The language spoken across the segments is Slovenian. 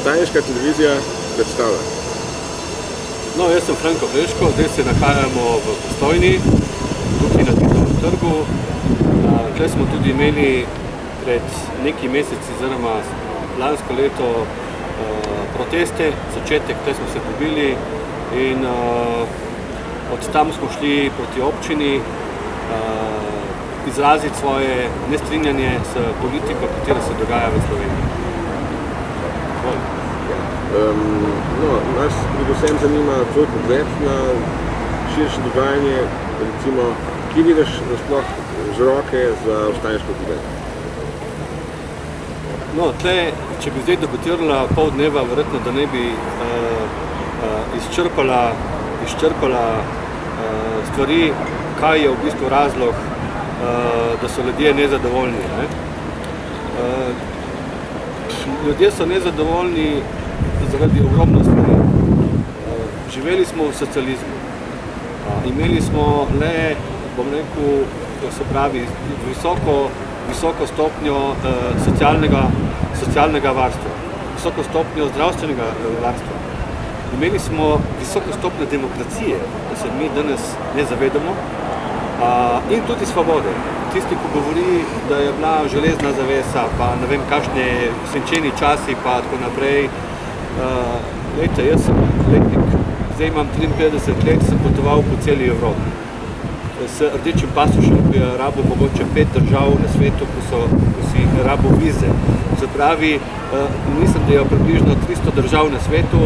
Štajerska televizija predstavlja? No, jaz sem Franko Breško, zdaj se nahajamo v Postojni, tukaj na Titovem trgu. Tukaj smo tudi imeli pred nekaj meseci, oziroma lansko leto, proteste, začetek, tukaj smo se pobili in od tam smo šli proti občini izraziti svoje nestrinjanje s politiko, katera se dogaja v Sloveniji. Nas predvsem zanima tvoj pogled na širše dogajanje, recimo, kje vidiš sploh vzroke za štajersko epidemijo? No, tle, če bi zdaj debatirala pol dneva, verjetno, da ne bi izčrpala stvari, kaj je v bistvu razlog, da so ljudje nezadovoljni. Ne? Ljudje so nezadovoljni zaradi ogromno stvari. Živeli smo v socializmu. Imeli smo le, bom rekel, se pravi, visoko stopnjo socialnega varstva, visoko stopnjo zdravstvenega varstva. Imeli smo visoko stopnjo demokracije, da se mi danes ne zavedamo, in tudi svobode. Tisti, ko govori, da je bila železna zavesa, pa ne vem, kakšne svinčeni časi, pa tako naprej. Glejte, jaz sem letnik, zdaj imam 53 let, sem potoval po celi Evropi. S rdečim pasošem bi rabil mogoče 5 držav na svetu, ko si rabil vize. Se pravi, mislim, da je približno 300 držav na svetu,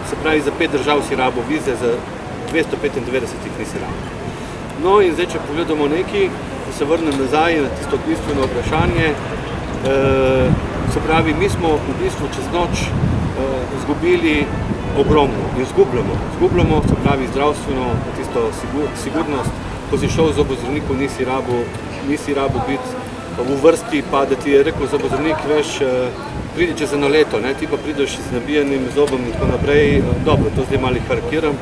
se pravi, za 5 držav si rabil vize, za 295 nisi rabil. No in zdaj, če pogledamo nekaj, da se vrnem nazaj na tisto bistveno vprašanje, se pravi, mi smo v bistvu čez noč izgubili ogromno in zgubljamo, se pravi, zdravstveno, tisto sigurnost, ko si šel z zobozdravnikom, nisi rabil biti v vrsti, pa da ti je rekel zobozdravnik, veš, pridi čez eno leto, ne? Ti pa prideš z nabijenim zobom in tako naprej, dobro, to zdaj malo karikiram,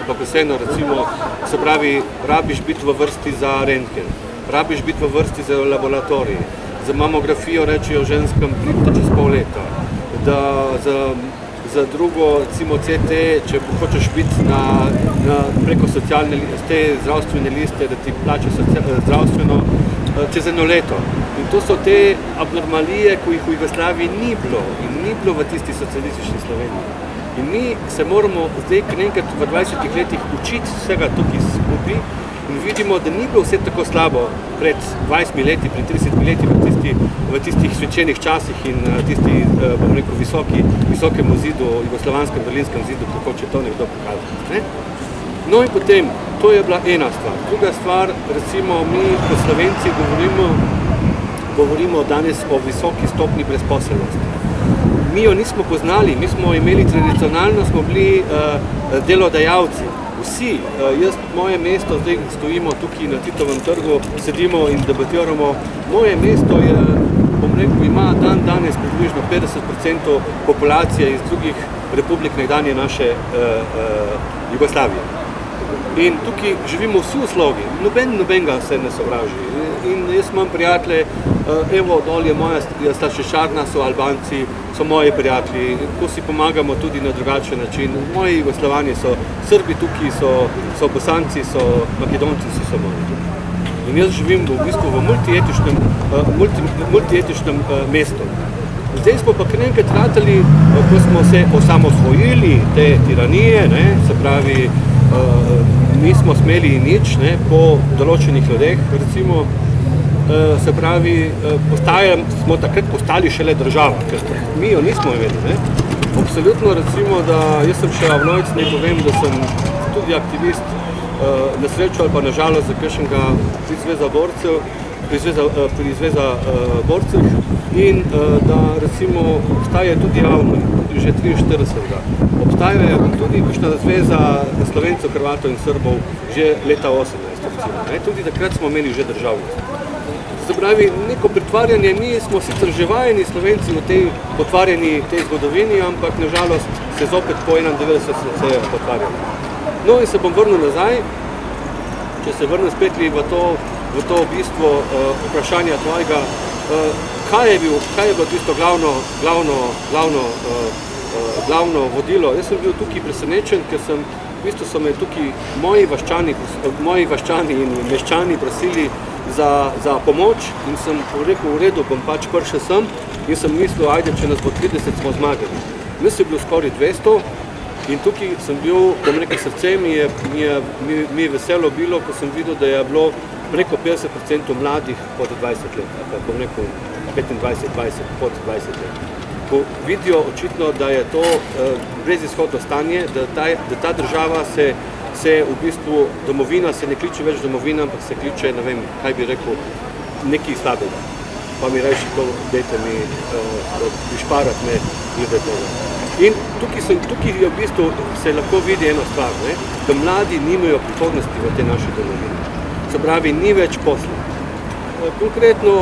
ampak vseeno, recimo, se pravi, rabiš biti v vrsti za rentgen, rabiš biti v vrsti za laboratorij, za mamografijo rečejo ženskem pridite čez pol leta, da za drugo, recimo CT, če hočeš biti preko socialne te zdravstvene liste, da ti plače zdravstveno čez eno leto. In to so te abnormalije, ko jih v Jugoslaviji ni bilo in ni bilo v tisti socialistični Sloveniji. In mi se moramo zdaj enkrat v 20 letih učiti vsega tukaj skupaj in vidimo, da ni bilo vse tako slabo pred 20 leti, pred 30 leti v tistih svinčenih časih in tisti, bom rekel, visokemu zidu, jugoslovanskem berlinskem zidu, kako če to nekdo pokazati. Ne? No in potem, to je bila ena stvar. Druga stvar, recimo, mi kot Slovenci govorimo danes o visoki stopni brezposelnosti. Mi jo nismo poznali, mi smo imeli tradicionalno, smo bili delodajalci. Vsi, moje mesto, zdaj stojimo tukaj na Titovem trgu, sedimo in debatiramo. Moje mesto je, bom rekel, ima danes približno 50% populacije iz drugih republik nekdanje naše Jugoslavije. In tukaj živimo vsi v slogi, nobenega se ne sovraži. In jaz imam prijatelje, evo, dol je moja staršešarna, so Albanci, so moji prijatelji, ko si pomagamo tudi na drugačen način. Moji Jugoslavani so Srbi tukaj, so Bosanci, so Makedonci, vsi so moji tukaj. In jaz živim v bistvu v multietičnem mestu. Zdaj smo pa nekaj tratili, ko smo se osamosvojili te tiranije, ne, se pravi, nismo smeli nič, ne, po določenih ljudeh, recimo, se pravi, smo takrat postali šele država, ker mi jo nismo imeli, ne. Absolutno, recimo, da jaz sem še avnojc, ne povem, da sem tudi aktivist na srečo ali pa na žalost za kakšnega pri Zveza borcev in da, recimo, obstaja tudi javno, že 43. Obstaja tudi kakšna zveza Slovencev, Hrvatov in Srbov že leta 18. recimo, ne. Tudi takrat smo imeli že državnost. Se pravi, neko pretvarjanje, mi smo sicer že vajeni Slovenci v tej potvarjeni tej zgodovini, ampak nažalost se zopet po 91 se potvarjamo. No in se bom vrnil nazaj, če se vrnem spet v to bistvo vprašanja tvojega, kaj je bilo tisto glavno vodilo? Jaz sem bil tukaj presenečen, ker v bistvu so me tukaj moji vaščani in meščani prosili za pomoč in sem rekel, v redu, bom pač prišel sem in sem mislil, ajde, če nas bo 30, smo zmagali. Nas je bilo skoraj 200 in tukaj sem bil, bom rekel, srce mi je veselo bilo, ko sem videl, da je bilo preko 50% mladih pod 20 let, bom rekel 25-20, pod 20 let. Ko vidijo očitno, da je to brezizhodno stanje, da ta država se v bistvu, domovina se ne kliče več domovina, ampak se kliče, ne vem, kaj bi rekel, nekaj slabega. Pa mi reči to, dajte mi prišparati me glede tega. In tukaj je v bistvu se lahko vidi eno stvar, ne? Da mladi nimajo prihodnosti v tej naši domovini. Se pravi, ni več posla. Konkretno,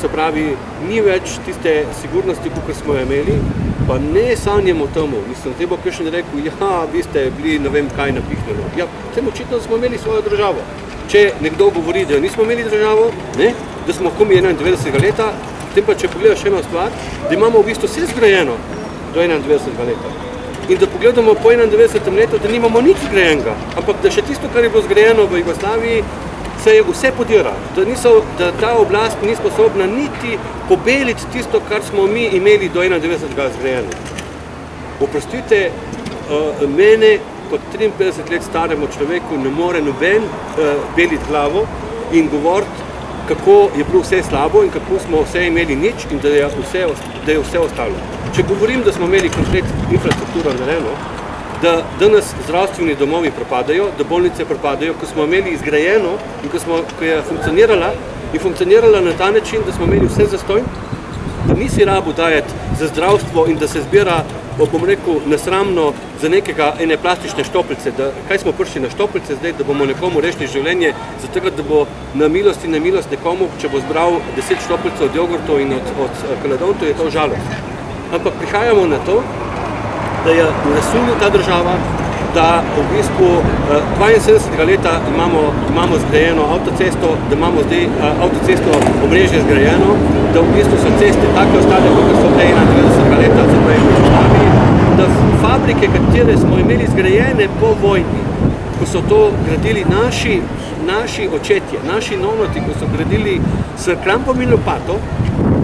se pravi, ni več tiste sigurnosti, kot smo jo imeli, pa ne sanjamo temu. Mislim, te bo kakšen rekel, ja, vi ste bili ne vem kaj napihnjeno. Ja, tem očitno smo imeli svojo državo. Če nekdo govori, da nismo imeli državo, ne? Da smo komi 91. leta, potem pa če pogledaš eno stvar, da imamo v bistvu vse zgrajeno do 91. leta. In da pogledamo po 91. letu, da nimamo nič zgrajenega, ampak da še tisto, kar je bilo zgrajeno v Jugoslaviji, se je vse podira. Da ta oblast ni sposobna niti pobeliti tisto, kar smo mi imeli do 91. zgrajeno. Oprostite, mene kot 53 let staremu človeku ne more noben beliti glavo in govoriti, kako je bilo vse slabo in kako smo vse imeli nič in da je vse ostalo. Če govorim, da smo imeli komplet infrastrukturo narejeno, da danes zdravstveni domovi propadajo, da bolnice propadajo, ko smo imeli izgrajeno in ko je funkcionirala na ta način, da smo imeli vse zastonj, da nisi rabil dajati za zdravstvo in da se zbira, bom rekel, nesramno za ene plastične štoplice, kaj smo prišli na štoplice zdaj, da bomo nekomu rešili življenje, zato da bo na milost nekomu, če bo zbral 10 štoplicev od jogurtov in od kaladontov, je to žalost. Ampak prihajamo na to, da je v rasulju ta država, da v bistvu 72. leta imamo zgrajeno avtocesto, da imamo zdaj avtocesto omrežje zgrajeno, da v bistvu so ceste take ostale, kot so bile 91. leta, da fabrike, katere smo imeli zgrajene po vojni, ko so to gradili naši očetje, naši nonoti, ko so gradili s krampom in lopato,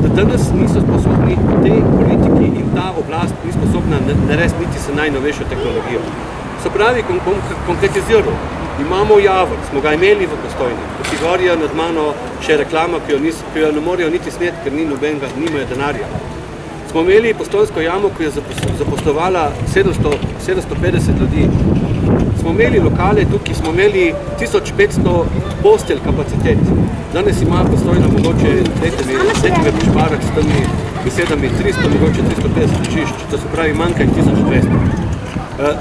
da danes niso sposobni te politiki in ta oblast ni sposobna narediti niti s najnovejšo tehnologijo. Se pravi, bom konkretiziral, imamo Javor, smo ga imeli v Postojni, Kategorija nad mano še reklama, ki jo ne morejo niti sneti, ker nimajo denarja. Smo imeli Postojnsko jamo, ki je zaposlovala 750 ljudi. Smo imeli lokale tukaj, smo imeli 1500 postelj kapacitet. Danes ima Postojna mogoče, dajte mi prišparak s temi besedami 300, mogoče 350 ležišč, to se pravi manjka 1200.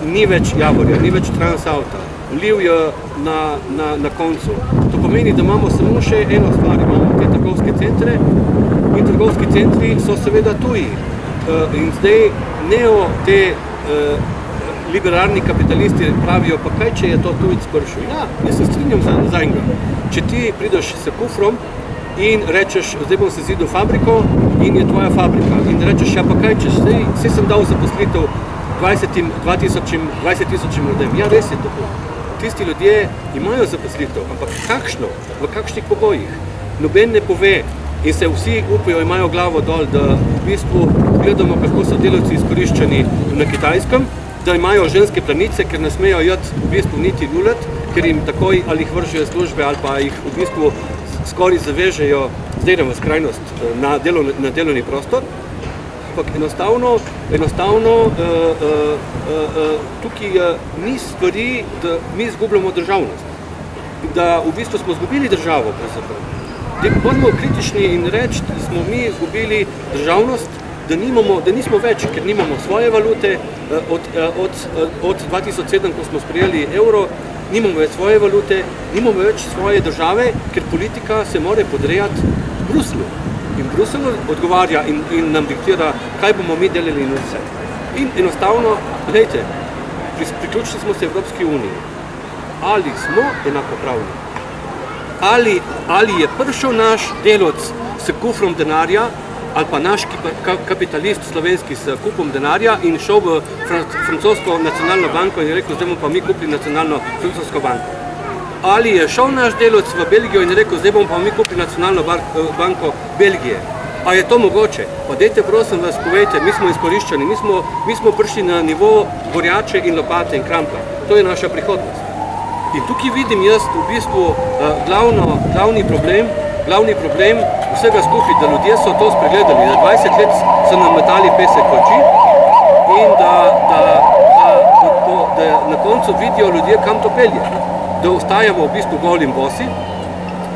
Ni več Javorja, ni več Transauta, Liv je na koncu. To pomeni, da imamo samo še eno stvar, imamo te trgovske centre in trgovski centri so seveda tuji. In zdaj te liberalni kapitalisti pravijo, pa kaj, če je to tujec prišel? Ja, jaz se strinjam za enega. Če ti prideš s kufrom in rečeš, zdaj bom se zidil fabriko in je tvoja fabrika. In rečeš, ja pa kaj, če vse sem dal zaposlitev 20,000 ljudem. Ja, res je tako. Tisti ljudje imajo zaposlitev, ampak kakšno? V kakšnih pogojih? Noben ne pove in se vsi upajo, imajo glavo dol, da v bistvu gledamo, kako so delavci izkoriščeni na Kitajskem, da imajo ženske planice, ker ne smejo jeti v bistvu niti lulat, ker jim takoj ali jih vržejo službe ali pa jih v bistvu skoraj zavežejo, zdaj v skrajnost, na delovni prostor. Ampak enostavno tukaj ni stvari, da mi izgubljamo državnost. Da v bistvu smo izgubili državo. Da bodimo kritični in reči, da smo mi izgubili državnost, da nismo več, ker nimamo svoje valute. Od 2007, ko smo sprejeli evro, nimamo več svoje valute, nimamo več svoje države, ker politika se mora podrejati Bruslju. In Bruselj odgovarja in nam diktira, kaj bomo mi delali in vse. In enostavno, gledajte, priključili smo se Evropski uniji. Ali smo enakopravni? Ali je prišel naš delavec s s kufrom denarja, ali pa naš kapitalist slovenski s kupom denarja in šel v francosko nacionalno banko in rekel, zdaj bomo pa mi kupili nacionalno francosko banko. Ali je šel naš delavec v Belgijo in rekel, zdaj bomo pa mi kupili nacionalno banko Belgije. A je to mogoče? Pa dajte prosim vas povejte, mi smo izkoriščeni, mi smo prišli na nivo gorjače in lopate in krampa. To je naša prihodnost. In tukaj vidim jaz v bistvu glavni problem vsega skupaj, da ljudje so to spregledali, da 20 let so nam metali pesek v oči in da na koncu vidijo ljudje, kam to pelje. Da ostajamo v bistvu goli in bosi,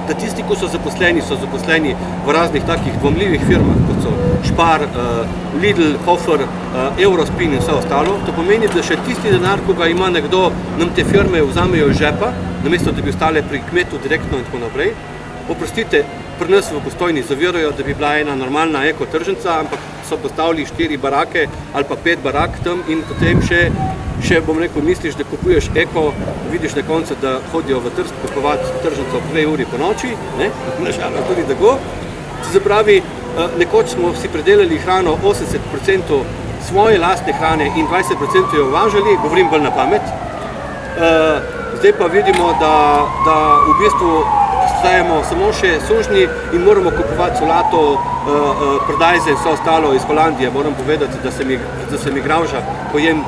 da tisti, ko so zaposleni v raznih takih dvomljivih firmah, kot so Spar, Lidl, Hofer, Eurospin in vse ostalo. To pomeni, da še tisti denar, ko ga ima nekdo, nam te firme vzamejo iz žepa, namesto da bi ostale pri kmetu direktno in tako naprej. Oprostite, pri nas v Postojni zavirajo, da bi bila ena normalna ekotržnica, ampak so postavili 4 barake ali pa 5 barak tam in potem še bom rekel, misliš, da kupuješ eko, vidiš na koncu, da hodijo v Trst kupovati tržnico 2 uri po noči, nažalost tudi tako. Se pravi, nekoč smo si predelali hrano 80% svoje lastne hrane in 20% jo uvažali, govorim bolj na pamet. Zdaj pa vidimo, da v bistvu postajamo samo še sužnji in moramo kupovati solato, prodajze in vse ostalo iz Holandije. Moram povedati, da se mi gravža, ko jem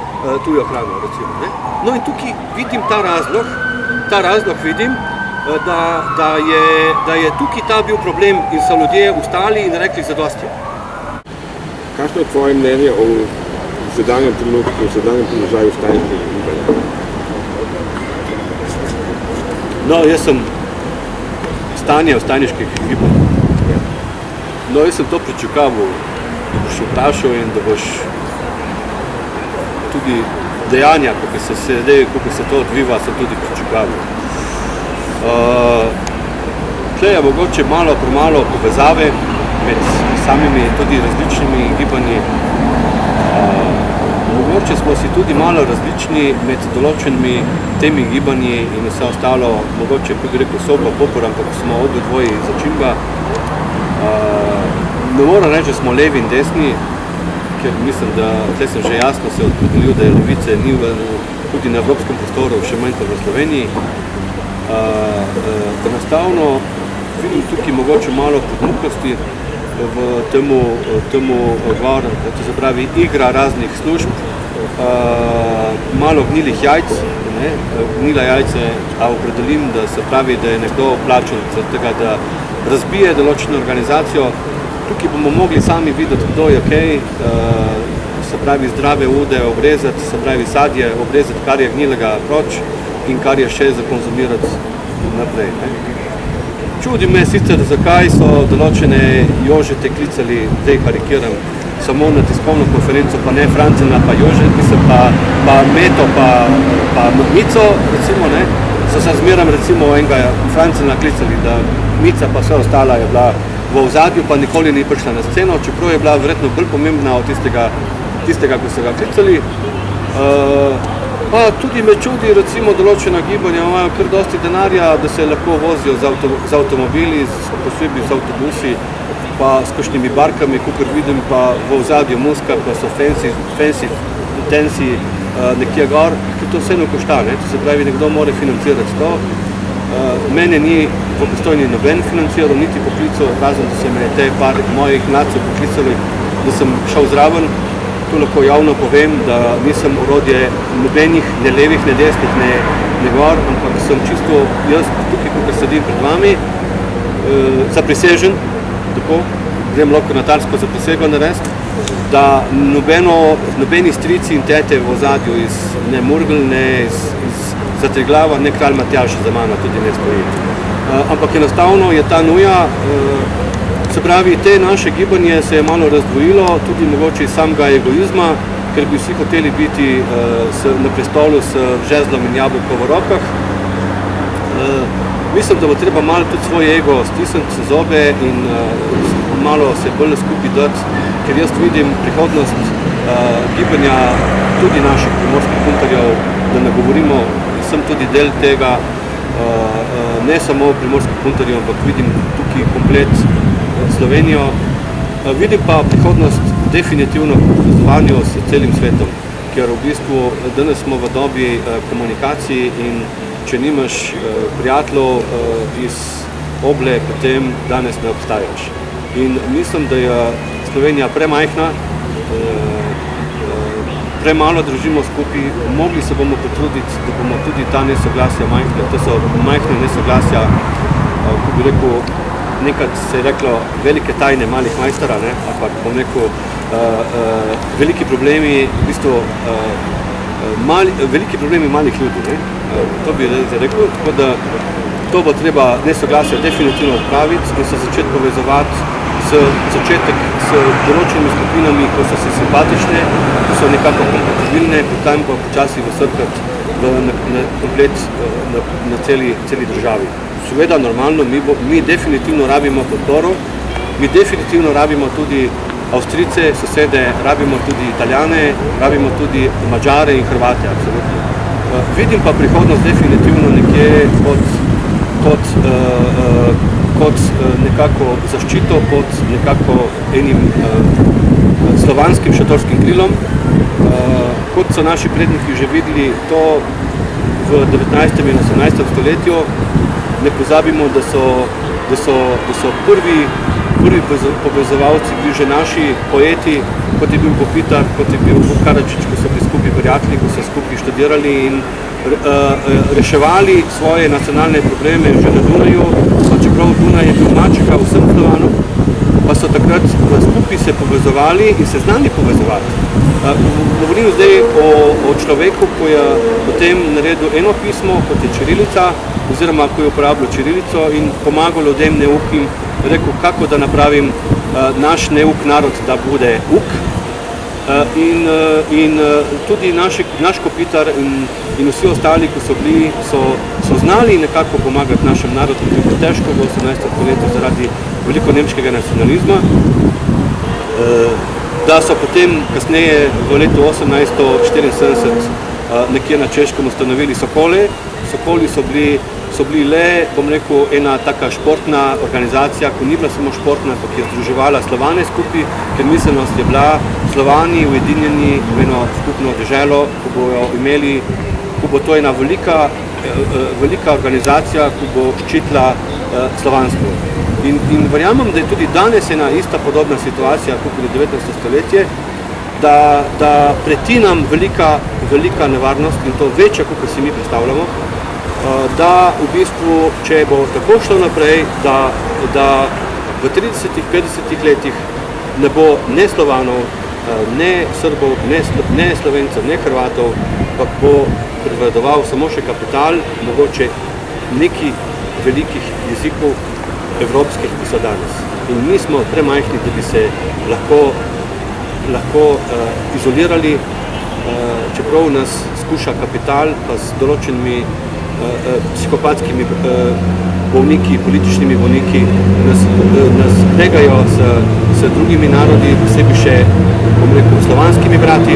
tujo hrano, recimo. Ne? No in tukaj vidim ta razlog vidim, da je tukaj ta bil problem in so ljudje ustali in rekli zadosti. Kakšno je tvoje mnenje o sedanjem trenutku, o sedanjem položaju vstajniškega gibanja? No, jaz sem stanje vstajniških gibanj. No, jaz sem to pričakoval, da boš vprašal in da boš tudi dejanja, kako se to odviva, sem tudi pričakoval. Tle je mogoče malo premalo povezave med samimi tudi različnimi gibanji. Mogoče smo si tudi malo različni med določenimi temi gibanji in vse ostalo, mogoče bi rekel sopa popor, ampak smo obodvoji začimba. Ne moram reči, da smo levi in desni, ker mislim, da tle sem že jasno se opredelil, da je levice ni tudi na evropskem prostoru, še manj kot v Sloveniji. Enostavno vidim tukaj mogoče malo podmuklosti v temu gor, to se pravi igra raznih služb, malo gnilih jajc, gnila jajce, a opredelim, da se pravi, da je nekdo plačen za tega, da razbije določeno organizacijo. Tukaj bomo mogli sami videti, kdo je kaj, se pravi zdrave ude obrezati, se pravi sadje obrezati, kar je gnilega proč in kar je še za konzumirati naprej. Čudi me sicer, zakaj so določene Jožete klicali, zdaj karikiram, samo na tiskovno konferenco, pa ne Francena, pa Jožet, pa Meto, pa Mico, recimo, ne, so se zmeram, recimo, enega Francena klicali, da Mica pa vse ostala je bila v ozadju, pa nikoli ni prišla na sceno, čeprav je bila verjetno bolj pomembna od tistega, ko so ga klicali. Pa tudi me čudi, recimo, določena gibanja imajo kar dosti denarja, da se lahko vozijo z avtomobili, posebej z avtobusi, pa s kakšnimi barkami, kakor vidim, pa v ozadju muska, pa so fancy nekje gor, ki to vseeno košta, ne? To se pravi, nekdo mora financirati to. Mene ni v Postojni noben financiral, niti poklical, razen da se me te par mojih mladcev poklicali, da sem šel zraven. Tu lahko javno povem, da nisem orodje nobenih, ne levih, ne desnih, ne gor, ampak sem čisto jaz tukaj, ko sedim pred vami, zaprisežen, tako, grem lahko notarsko zaprisego narediti, da nobeni strici in tete v ozadju iz ne Murgel, ne iz Zatriglava, ne kralj Matjaž za mano tudi ne stoji. Ampak enostavno je ta nuja, se pravi, te naše gibanje se je malo razdvojilo, tudi mogoče iz samega egoizma, ker bi vsi hoteli biti na prestolu s žezlom in jabolko v rokah. Mislim, da bo treba malo tudi svoj ego stisniti zobe in malo se bolj skupaj dati, ker jaz vidim prihodnost gibanja tudi naših primorskih puntarjev, da ne govorimo, sem tudi del tega, ne samo primorskih puntarjev, ampak vidim tukaj komplet Slovenijo. Vidim pa prihodnost definitivno v povezovanju s celim svetom, ker v bistvu danes smo v dobi komunikacij in če nimaš prijateljev iz oble, potem danes ne obstajaš. In mislim, da je Slovenija premajhna, premalo držimo skupaj, mogli se bomo potruditi, da bomo tudi ta nesoglasja majhne, to so majhne nesoglasja, ko bi rekel, nekaj se je reklo velike tajne malih majstara, ampak bom rekel, veliki problemi, v bistvu, veliki problemi malih ljudi, to bi rekel, tako da to bo treba nesoglasje definitivno odpraviti in se začeti povezovati s določenimi skupinami, ko so si simpatične, ko so nekako kompatibilne, potem pa počasi vsrkati komplet na celi državi. Seveda, normalno, mi definitivno rabimo podporo, mi definitivno rabimo tudi Avstrijce, sosede, rabimo tudi Italijane, rabimo tudi Mađare in Hrvate, absolutno. Vidim pa prihodnost definitivno nekje kot nekako zaščito pod nekako enim slovanskim šatorskim krilom. Kot so naši predniki že videli, to v 19. in 18. stoletju, ne pozabimo, da so prvi povezovalci bili že naši poeti, kot je bil Kopitar, kot je bil Vuk Karadžić, ko so bili skupaj prijatelji, ko so skupaj študirali in reševali svoje nacionalne probleme že na Dunaju, pa čeprav Dunaj je bil mačeha vsem Slovanom, pa so takrat skupaj se povezovali in se znali povezovati. Govorim zdaj o človeku, ko je potem naredil eno pismo, kot je čirilica, oziroma ko je uporabljal čirilico in pomagal ljudem neukim, rekel, kako da napravim naš neuk narod, da bude uk. In tudi naš Kopitar in vsi ostali, ko so bili, so znali nekako pomagati našem narodu, ki je bilo težko v 18. stoletju zaradi veliko nemškega nacionalizma, da so potem kasneje v letu 1874 nekje na Češkem ustanovili Sokole. Sokoli so bili le, bom rekel, ena taka športna organizacija, ko ni bila samo športna, ampak je združevala Slovane skupaj, ker miselnost je bila Slovani ujedinjeni v eno skupno deželo, ko bojo imeli, ko bo to ena velika organizacija, ki bo ščitila slovanstvo. In verjamem, da je tudi danes ena ista podobna situacija, kot je 19. stoletje, da preti nam velika nevarnost in to večja, kot si mi predstavljamo, da v bistvu, če bo tako šlo naprej, da v 30-50 letih ne bo ne Slovanov, ne Srbov, ne Slovencev, ne Hrvatov, pa bo prevladoval samo še kapital, mogoče nekih velikih jezikov evropskih, ki so danes. In mi smo premajhni, da bi se lahko izolirali, čeprav nas skuša kapital, pa z določenimi psihopatskimi bolniki, političnimi bolniki nas kregajo s drugimi narodi, posebej še, bom rekel, slovanskimi brati.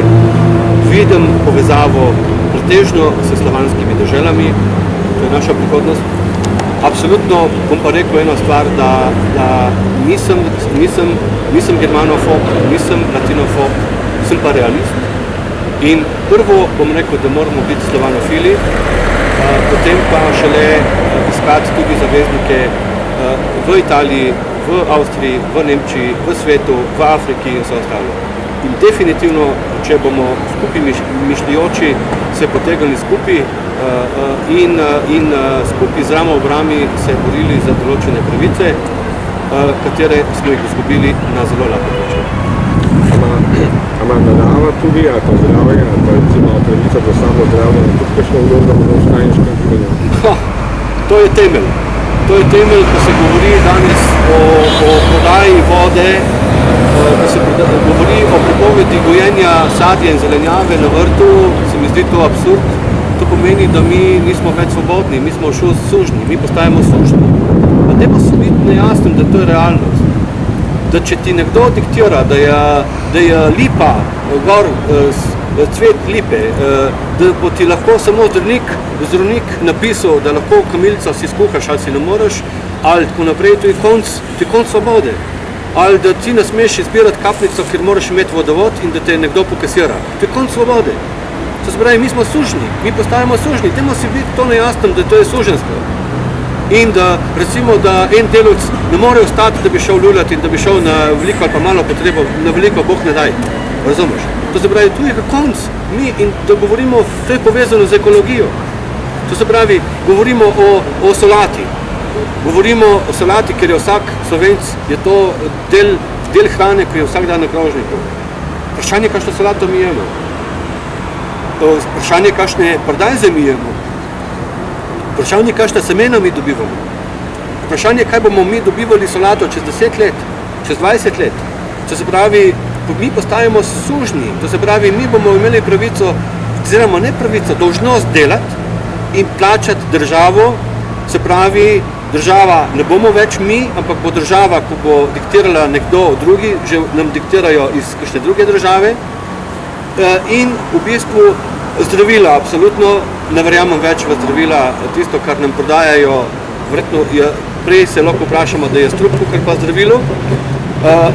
Vidim povezavo pretežno s slovanskimi deželami, to je naša prihodnost. Absolutno bom pa rekel eno stvar, da nisem germanofob, nisem latinofob, sem pa realist. In prvo bom rekel, da moramo biti slovanofili, potem pa šele iskati tudi zaveznike v Italiji, v Avstriji, v Nemčiji, v svetu, v Afriki in vse ostalo. In definitivno, če bomo skupaj mišljujoči se potegnili skupaj in skupaj z ramo ob rami se borili za določene pravice, katere smo jih izgubili na zelo lahko način. Ama narava tudi, ali pa zdravje, ali pa recimo pravica do samozdravljenja, tudi kakšno vlogo v vstajniškem življenju? To je temelj. To je temelj, ko se govori danes o prodaji vode, ko se govori o prepovedi gojenja sadja in zelenjave na vrtu, se mi zdi to absurd. To pomeni, da mi nismo več svobodni, mi smo sužnji, mi postajamo sužnji. Pa dajmo se biti nejasnim, da to je realnost. Da če ti nekdo diktira, da je lipa, gor cvet lipe, da bo ti lahko samo zdravnik napisal, da lahko kamilico si skuhaš ali si ne moreš, ali tako naprej, to je konc svobode. ali da ti ne smeš izbirati kapnico, ker moraš imeti vodovod in da te nekdo pokasira. To je konc svobode. To se pravi, mi smo sužnji, mi postajamo sužnji, dajmo si biti to nejasno, da to je suženstvo. In da recimo, da en delavc ne more ostati, da bi šel luljati in da bi šel na veliko ali pa malo potrebo, na veliko Bog ne daj. Razumeš? To se pravi, tu je konc. Mi in da govorimo, to je povezano z ekologijo. To se pravi, govorimo o solati. Govorimo o solati, ker je vsak Slovenc, je to del hrane, ki je vsak dan na krožniku. Vprašanje, kakšno solato mi jemo. Vprašanje, kakšne pardajze mi jemo. Vprašanje, kakšne semena mi dobivamo. Vprašanje, kaj bomo mi dobivali solato čez 10 let, čez 20 let. To se pravi, mi postajamo sužnji. To se pravi, mi bomo imeli pravico, oziroma ne pravico, dolžnost delati in plačati državo. Se pravi, država ne bomo več mi, ampak bo država, ko bo diktirala nekdo drugi, že nam diktirajo iz kakšne druge države. In v bistvu zdravila, absolutno ne verjamem več v zdravila, tisto, kar nam prodajajo, verjetno prej se lahko vprašamo, da je strup, kar pa zdravilo,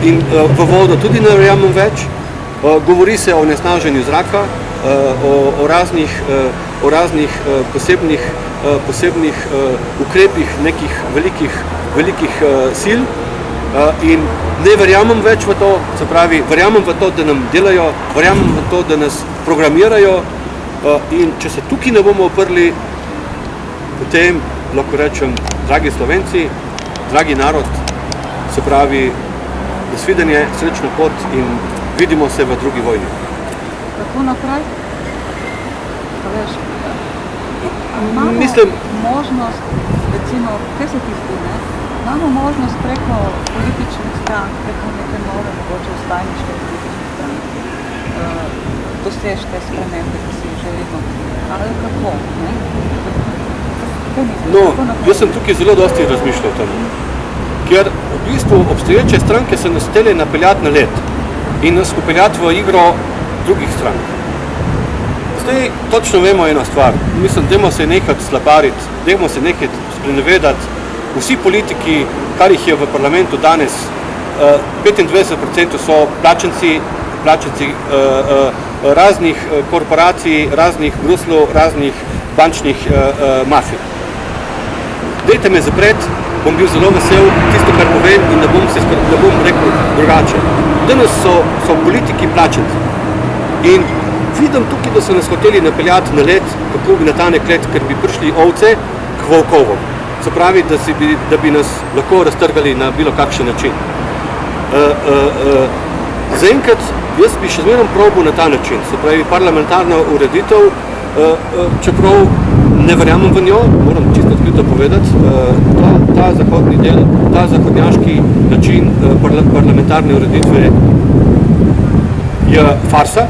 in v vodo tudi ne verjamem več. Govori se o onesnaženju zraka, o raznih posebnih ukrepih nekih velikih sil in ne verjamem več v to, se pravi, verjamem v to, da nam delajo, verjamem v to, da nas programirajo in če se tukaj ne bomo oprli, potem lahko rečem, dragi Slovenci, dragi narod, se pravi, nasvidenje, srečno pot in vidimo se v drugi vojni. Kako naprej? Veš, imamo možnost, recimo, kaj se ti zdi, ne? Imamo možnost preko političnih strank, preko neke nove, mogoče vstajniške politične stranke, dosež te spremembe, ki si jih želimo. Ali kako, ne? No, jaz sem tukaj zelo dosti razmišljal o tem, ker v bistvu obstoječe stranke se nas hteli napeljati na led in nas upeljati v igro drugih strank. Zdaj točno vemo eno stvar, mislim, dajmo se nekaj slapariti, dajmo se nekaj sprenevedati. Vsi politiki, kar jih je v parlamentu danes, 25% so plačenci raznih korporacij, raznih Bruslov, raznih bančnih mafij. Dajte me zapreti, bom bil zelo vesel, tisto, kar povem in ne bom rekel drugače. Danes so politiki plačenci. In vidim tukaj, da so nas hoteli napeljati na led, kako bi na tanek led, ker bi prišli ovce k volkovom. Se pravi, da bi nas lahko raztrgali na bilo kakšen način. Zaenkrat, jaz bi še zmeraj probil na ta način, se pravi parlamentarna ureditev, čeprav ne verjamem v njo, moram čisto odkrito povedati, ta zahodni del, ta zahodnjaški način parlamentarne ureditve je farsa,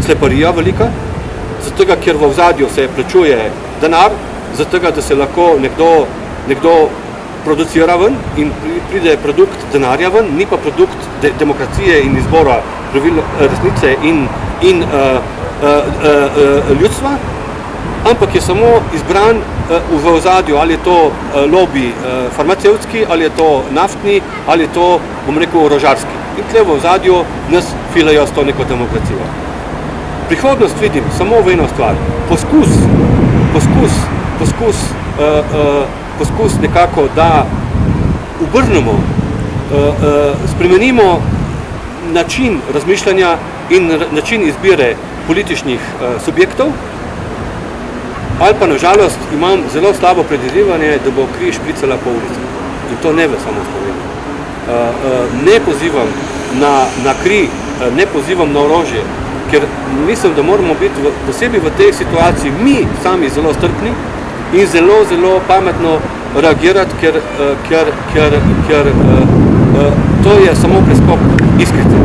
sleparija velika, zato ker v ozadju se plačuje denar, zato da se lahko nekdo producira ven in pride produkt denarja ven, ni pa produkt demokracije in izbora pravil resnice in ljudstva, ampak je samo izbran v ozadju, ali je to lobby farmacevtski, ali je to naftni, ali je to, bom rekel, orožarski. In tle v ozadju nas filajo s to neko demokracijo. Prihodnost vidim samo v eno stvar. Poskus nekako, da obrnemo, spremenimo način razmišljanja in način izbire političnih subjektov, ali pa nažalost imam zelo slabo predvidevanje, da bo kri špricala po ulici. In to ne v samo Sloveniji. Ne pozivam na kri, ne pozivam na orožje, ker mislim, da moramo biti posebej v tej situaciji mi sami zelo strpni in zelo, zelo pametno reagirati, ker to je samo preskok iskrice.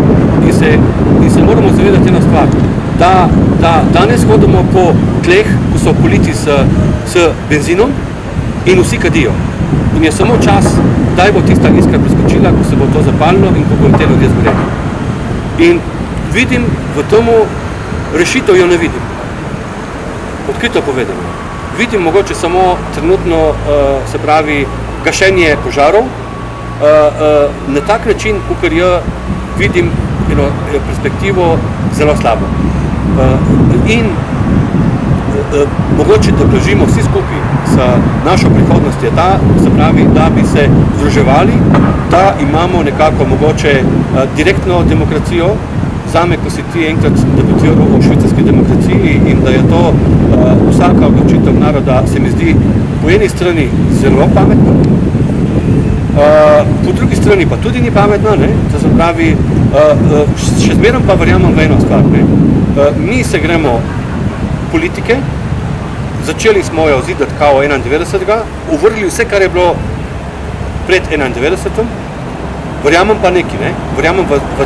In se moramo zavedati ena stvar, da danes hodimo po tleh, ko so politi s benzinom in vsi kadijo. In je samo čas, kdaj bo tista iskra preskočila, ko se bo to zapalilo in ko bo te ljudje zgoreli. In vidim v tomu, rešitev jo ne vidim. Odkrito povedano. Vidim mogoče samo trenutno, se pravi, gašenje požarov, na tak način, kakor jaz vidim eno perspektivo zelo slabo. In mogoče, da prežimo vsi skupaj s našo prihodnost je ta, se pravi, da bi se združevali, da imamo nekako mogoče direktno demokracijo. Zame, ko si ti enkrat debatiral o švicarski demokraciji in da je to vsaka odločitev naroda, se mi zdi po eni strani zelo pametna, po drugi strani pa tudi ni pametna, ne? To se pravi, še zmeraj pa verjamem v eno stvar. Ne? Mi se gremo politike, začeli smo jo zidati kao 91. Uvrli vse, kar je bilo pred 91. Verjamem pa nekaj, ne? Verjamem v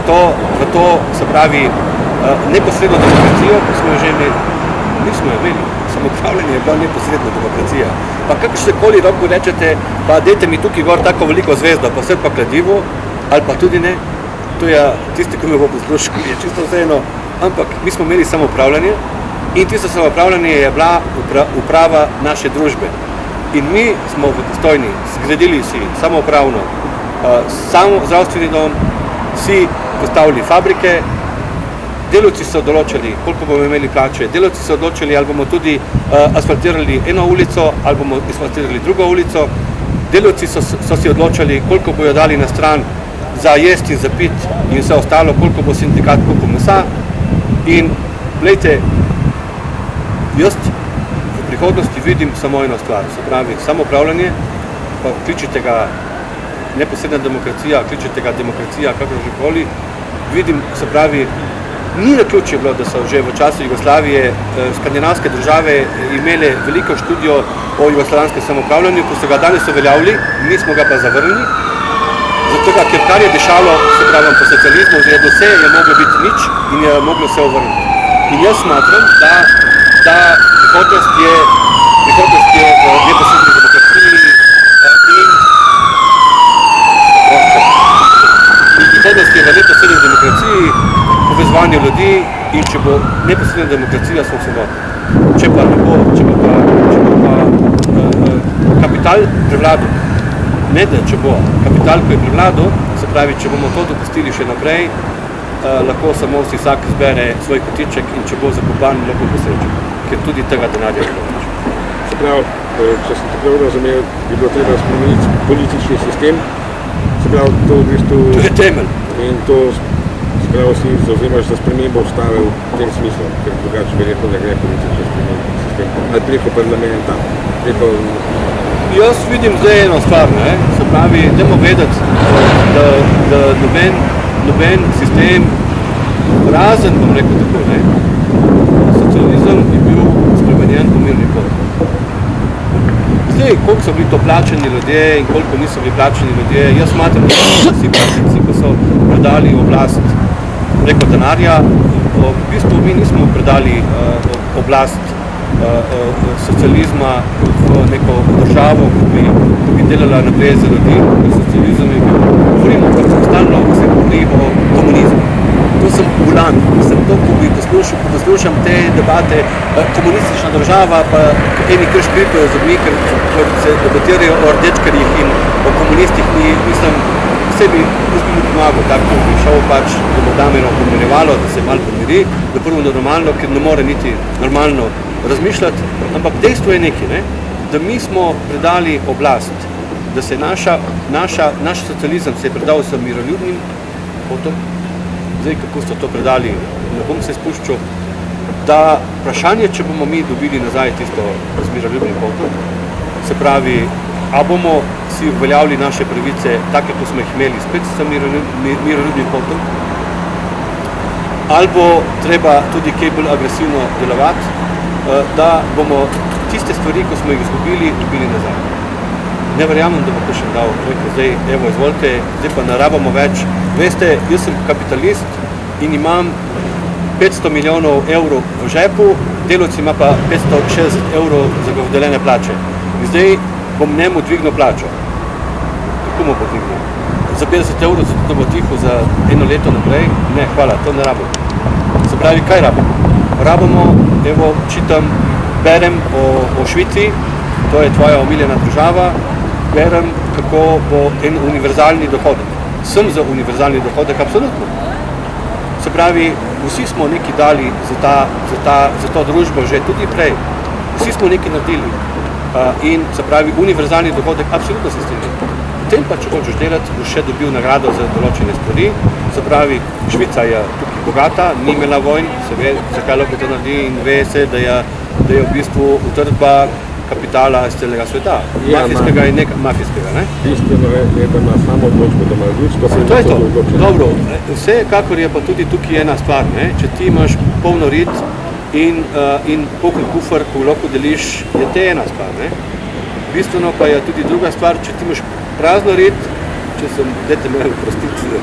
to, se pravi, neposredno demokracijo, ko smo jo že imeli. Nismo jo imeli, samoupravljanje je bila neposredna demokracija. Pa kakršnekoli roko rečete, pa dajte mi tukaj gor tako veliko zvezdo, pa vse pa kladivo, ali pa tudi ne, to je tisti, ki me bo poslušal, je čisto vseeno, ampak mi smo imeli samoupravljanje in tisto samoupravljanje je bila uprava naše družbe. In mi smo v Postojni zgradili si samoupravno samo zdravstveni dom, si postavili fabrike, delavci so določili, koliko bomo imeli plače, delavci so odločili, ali bomo tudi asfaltirali eno ulico, ali bomo asfaltirali drugo ulico, delavci so si odločili, koliko bojo dali na stran za jesti, za pit in vse ostalo, koliko bo sindikat kupil mesa. In glejte, jaz v prihodnosti vidim samo eno stvar, se pravi samoupravljanje, pa kličite ga neposredna demokracija, kličete ga demokracija, kakorkoli, vidim, se pravi, ni naključje bilo, da so že v času Jugoslavije skandinavske države imele veliko študijo o jugoslovanskem samoupravljanju, ko so ga danes uveljavili, mi smo ga pa zavrnili, zato ker kar je dešalo, se pravi, po socializmu, oziroma vse je moglo biti nič in je moglo se ovrniti. In jaz smatram, da prihodnost je v neposredni demokraciji prihodnost je v neposredni demokraciji, povezovanju ljudi in če bo neposredna demokracija, smo svobodni. Če pa ne bo, če bo pa kapital prevladal, ne da če bo kapital, ko je prevladal, se pravi, če bomo to dopustili še naprej, lahko samo si vsak zbere svoj kotiček in če bo zakopan, lahko bo srečen, ker tudi tega denarja je bilo. Se pravi, če sem tako razumel, bi bilo treba spremeniti politični sistem, se pravi, to v bistvu... To je temelj. In to, se pravi, si zauzemaš za spremembo ustave v tem smislu, ker drugače verjetno ne gre politični sistem, ali preko parlamenta, preko... Jaz vidim zdaj eno stvar, ne? Se pravi, dajmo vedeti, da noben sistem, razen, bom rekel tako, ne? Socializem je bil spremenjen po mirni poti. Zdaj, koliko so bili to plačeni ljudje in koliko niso bili plačeni ljudje, jaz smatram, da so vsi plačenci, ko so predali oblast preko denarja, v bistvu mi nismo predali oblast socializma v neko državo, ki bi delala naprej za ljudi. Socializem je bil, govorimo, da sem stalno se govorimo o komunizmu. To sem bulan, sem to, ko poslušam te debate, komunistična država, pa eni kar škripajo z mi, ker se debatirajo o rdečkarjih in o komunistih, mislim, sebi jaz bi mu pomagal, tako bi šel pač, da bo dameno pomirjevalo, da se malo pomiri, da prvo normalno, ker ne more niti normalno razmišljati, ampak dejstvo je nekaj, ne? Da mi smo predali oblast, da se naš socializem se je predal s miroljubnim potom, zdaj kako so to predali, ne bom se spuščal, da vprašanje, če bomo mi dobili nazaj tisto z miroljubnim potom, se pravi, a bomo si uveljavili naše pravice take, ko smo jih imeli spet s miroljubnim potom, ali bo treba tudi kaj bolj agresivno delovati, da bomo tiste stvari, ko smo jih izgubili, dobili nazaj. Ne verjamem, da bo to še dal, rekel, zdaj, evo, izvolite, zdaj pa ne rabimo več. Veste, jaz sem kapitalist in imam 500 milijonov evrov v žepu, delavci ima pa 560 evrov zagotovljene plače. In zdaj bom njemu dvignil plačo. Kako mu bo dvignil? Za 50 evrov, zato da bo tiho za eno leto naprej? Ne, hvala, to ne rabimo. Se pravi, kaj rabimo? Rabimo, evo, čitam, berem o Švici, to je tvoja omiljena država, berem, kako bo en univerzalni dohodek. Sem za univerzalni dohodek, absolutno. Se pravi, vsi smo nekaj dali za to družbo že tudi prej. Vsi smo nekaj naredili. In se pravi, univerzalni dohodek, absolutno se strinjam. Potem pa, če hočeš delati, boš še dobil nagrado za določene stvari. Se pravi, Švica je tukaj bogata, ni imela vojn, se ve, zakaj lahko to naredi in ve se, da je v bistvu utrdba kapitala iz celega sveta. Mafijskega in mafijskega, ne? Bistveno je, da ima samo odločbo, da ima ljudsko. To je to. Dobro, vse, kakor je pa tudi tukaj ena stvar, ne? Če ti imaš polno rit in poln kufr, ko lahko deliš, je te ena stvar, ne? Bistveno pa je tudi druga stvar, če ti imaš prazno rit, če sem, dajte me oprostiti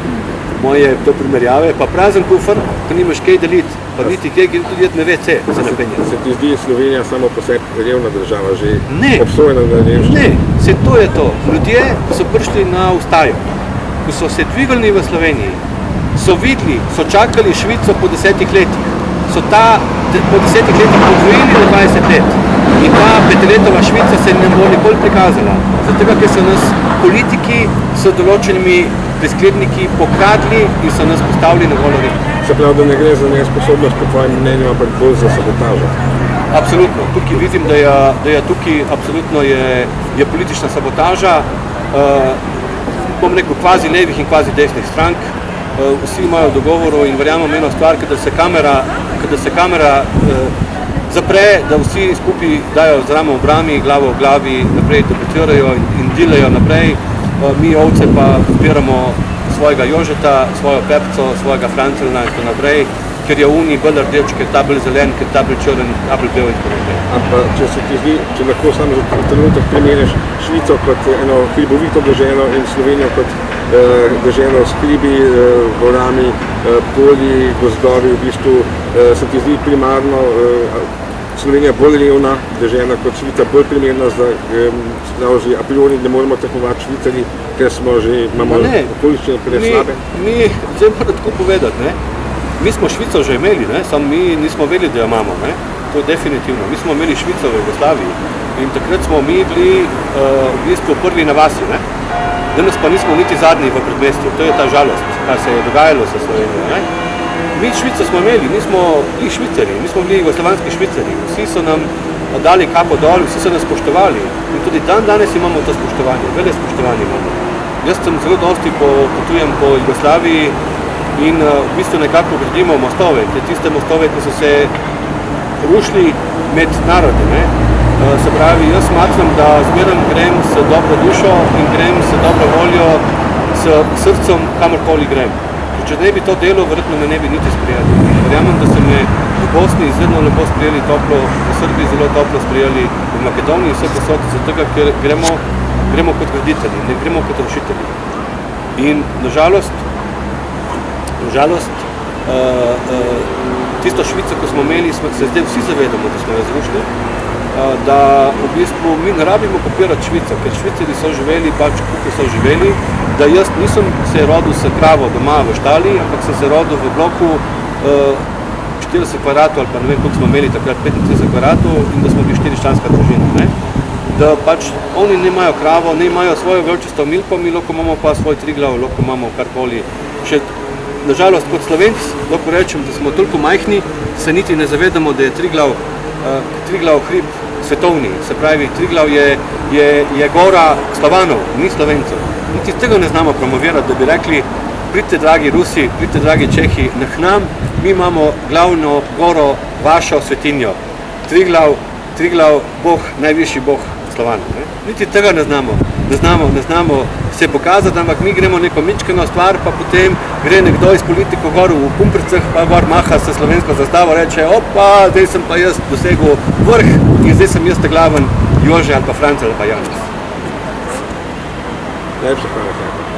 moje to primerjave, pa prazen kufr, ko nimaš kaj deliti, pa niti kaj tudi jeti na WC, se ne penje. Se ti zdi Slovenija samo po sebi revna država, že obsojena na revščino? Ne, se to je to. Ljudje so prišli na ustajo, ko so se dvigali v Sloveniji, so videli, so čakali Švico po 10 letih, so po 10 letih podvojili na 20 let. In ta petletova Švica se ne bo nikoli prikazala, zato ker so nas politiki s določenimi preskledniki pokradli in so nas postavili na golo rit. Se pravi, da ne gre za nesposobnost po tvojem mnenju, ampak bolj za sabotažo. Absolutno. Tukaj vidim, da je tukaj absolutno je politična sabotaža, bom rekel, kvazi levih in kvazi desnih strank. Vsi imajo dogovorov in verjamem eno stvar, kada se kamera zapre, da vsi skupaj dajo z ramo v brami, glavo v glavi, naprej debatirajo in delajo naprej. Mi ovce pa zbiramo svojega Jožeta, svojo Pepco, svojega Francelna in tako naprej, ker je uni bolj rdeč, ker ta bolj zelen, ker ta bolj črn, ta bolj bel in tako naprej. Ampak če se ti zdi, če lahko samo za trenutek primerjaš Švico kot eno hribovito deželo in Slovenijo kot deželo s hribi, gorami, polji, gozdovi, v bistvu se ti zdi primarno Slovenija bolj revna dežela kot Švica, bolj primerna za a priori ne moramo tekmovati Švicari, ker smo že, imamo okoliščine preslabe. Mi, zdaj moram tako povedati, ne? Mi smo Švico že imeli, ne? Samo mi nismo vedeli, da jo imamo, ne? To je definitivno. Mi smo imeli Švico v Jugoslaviji in takrat smo mi bili v bistvu prvi na vasi, ne? Danes pa nismo niti zadnji v predmestju. To je ta žalost, kar se je dogajalo sa Slovenijo, ne? Mi Švico smo imeli, nismo bili Švicari, nismo bili jugoslovanski Švicari. Vsi so nam dali kapo dol, vsi so nas spoštovali. In tudi danes imamo to spoštovanje, vele spoštovanje imamo. Jaz sem zelo dosti potujem po Jugoslaviji in v bistvu nekako gradimo mostove. Tiste mostove, ki so se rušili med narodi, ne? Se pravi, jaz smatram, da zmeraj grem s dobro dušo in grem s dobro voljo, s srcem, kamorkoli grem. Če ne bi to delo, verjetno me ne bi niti sprijeli. Verjamem, da so me v Bosni zelo lepo sprijeli toplo, v Srbiji zelo toplo sprijeli, v Makedoniji vse posod, zato ker gremo kot graditelji, ne gremo kot rušitelji. In nažalost, tisto Švico, ko smo imeli, se zdaj vsi zavedamo, da smo jo zrušili, da v bistvu mi ne rabimo kopirati Švico, ker Švicari so živeli, pač kako so živeli, da jaz nisem se rodil s kravo doma v štali, ampak sem se rodil v bloku 40 kvadratov ali pa ne vem, koliko smo imeli takrat 35 kvadratov in da smo bili 4-članska družina, ne? Da pač oni ne imajo kravo, ne imajo svojo velčisto milko, mi lahko imamo pa svoj Triglav, lahko imamo karkoli. Še nažalost kot Slovenc, lahko rečem, da smo toliko majhni, se niti ne zavedamo, da je Triglav hrib svetovni, se pravi, Triglav je gora Slovanov, ni Slovencov. Niti tega ne znamo promovirati, da bi rekli, pridite dragi Rusi, pridite dragi Čehi, k nam, mi imamo glavno goro, vašo svetinjo. Triglav, Bog, najvišji Bog Slovanov. Ne? Niti tega ne znamo se pokazati, ampak mi gremo neko mičkeno stvar, pa potem gre nekdo iz politiko gor v Pumprcah, pa gor maha se slovensko zastavo, reče, opa, zdaj sem pa jaz dosegel vrh in zdaj sem jaz glaven Jože ali pa Francelj ali pa Janez. Najlepša hvala.